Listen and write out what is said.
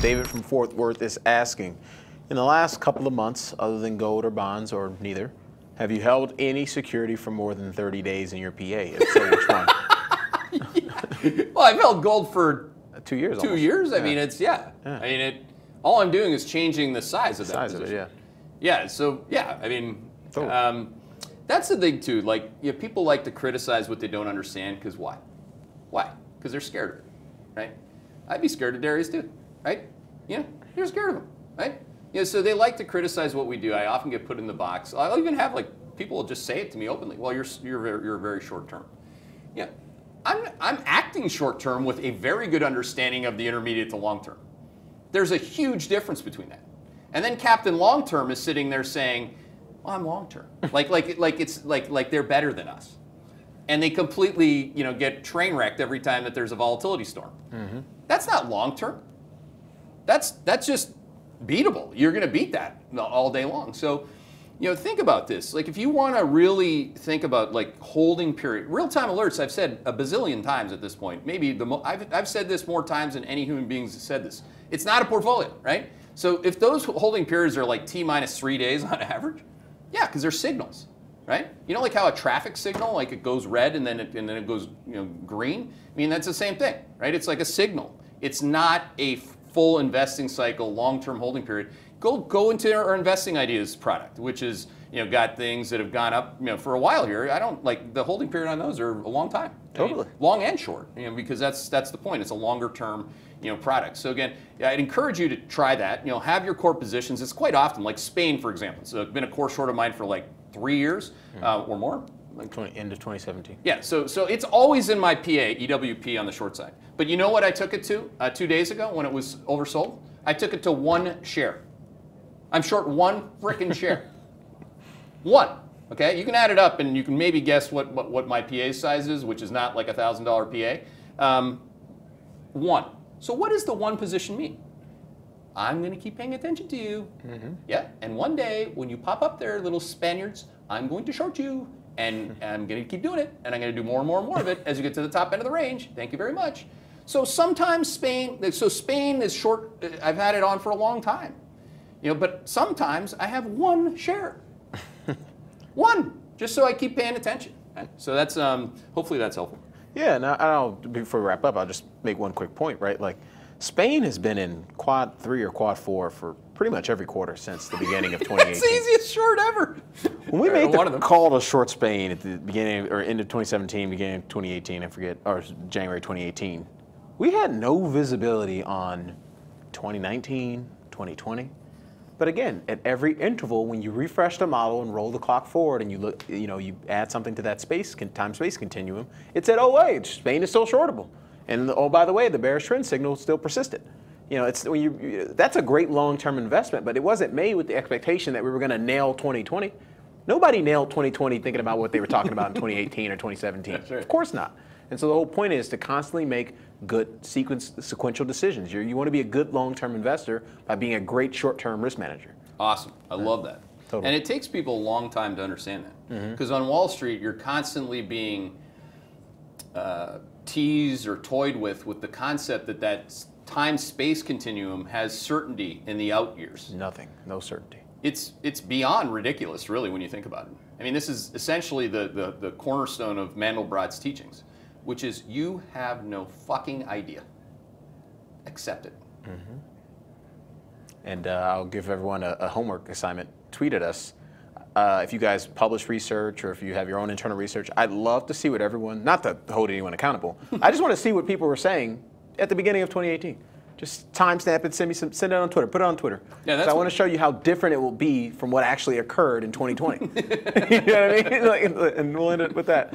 David from Fort Worth is asking, in the last couple of months, other than gold or bonds or neither, have you held any security for more than 30 days in your PA? If so, which one? Yeah. Well, I've held gold for 2 years. 2 years. I mean, it's I mean, all I'm doing is changing the size of that Size position. of it, Yeah. So yeah, I mean, that's the thing too. Like, people like to criticize what they don't understand because why? Why? Because they're scared of it, right? I'd be scared of Darius too, right? You're scared of him, right? So they like to criticize what we do. I often get put in the box. I'll even have like people just say it to me openly. Well, you're very short term. Yeah, I'm acting short term with a very good understanding of the intermediate to long term. There's a huge difference between that. And then Captain Long Term is sitting there saying, "Well, I'm long term." like they're better than us, and they completely get train wrecked every time that there's a volatility storm. Mm-hmm. That's not long term. That's just beatable. You're going to beat that all day long. So, think about this. Like, if you want to really think about like holding period, real-time alerts, I've said a bazillion times at this point. Maybe I've said this more times than any human beings have said this. It's not a portfolio, right? So if those holding periods are like T-3 days on average, yeah, because they're signals, right? Like how a traffic signal, like it goes red and then it goes green. I mean, that's the same thing, right? It's like a signal. It's not a full investing cycle, long-term holding period. Go into our investing ideas product, which is got things that have gone up for a while here. I don't like the holding period on those are a long time. Totally. I mean, long and short, because that's the point. It's a longer term product. So again, I'd encourage you to try that. Have your core positions. It's quite often like Spain, for example. So it's been a core short of mine for like 3 years or more. Like end of 2017. Yeah, so it's always in my PA, EWP on the short side. But you know what I took it to 2 days ago when it was oversold? I took it to 1 share. I'm short 1 frickin' share. 1, okay? You can add it up and you can maybe guess what my PA size is, which is not like a $1,000 PA. 1. So what does the 1 position mean? I'm going to keep paying attention to you. Mm-hmm. Yeah, and one day when you pop up there, little Spaniards, I'm going to short you. And I'm going to keep doing it, and I'm going to do more and more and more of it as you get to the top end of the range. Thank you very much. So sometimes Spain is short. I've had it on for a long time, but sometimes I have 1 share, 1, just so I keep paying attention. Right? So that's hopefully that's helpful. Yeah. Now, before we wrap up, I'll just make one quick point. Right, like Spain has been in quad 3 or quad 4 for pretty much every quarter since the beginning of 2018. It's the easiest short ever. When we made the call to short Spain at the beginning or end of 2017, beginning of 2018, I forget, or January 2018, we had no visibility on 2019, 2020. But again, at every interval, when you refresh the model and roll the clock forward and you look, you add something to that time-space continuum, it said, oh wait, Spain is still shortable. And oh, by the way, the bearish trend signal still persisted. It's when that's a great long-term investment, but it wasn't made with the expectation that we were going to nail 2020. Nobody nailed 2020 thinking about what they were talking about in 2018 or 2017. That's right. Of course not. And so the whole point is to constantly make good sequential decisions. You want to be a good long-term investor by being a great short-term risk manager. Awesome. I love that. Totally. And it takes people a long time to understand that. Because on Wall Street, you're constantly being teased or toyed with the concept that time-space continuum has certainty in the out years. Nothing. No certainty. It's beyond ridiculous, really, when you think about it. I mean, this is essentially the cornerstone of Mandelbrot's teachings, which is you have no fucking idea. Accept it. Mm-hmm. And I'll give everyone a homework assignment. Tweet at us. If you guys publish research or if you have your own internal research, I'd love to see what everyone, not to hold anyone accountable, I just want to see what people were saying at the beginning of 2018. Just timestamp it, send it on Twitter, put it on Twitter. Yeah, that's I want to show you how different it will be from what actually occurred in 2020. You know what I mean? And we'll end it with that.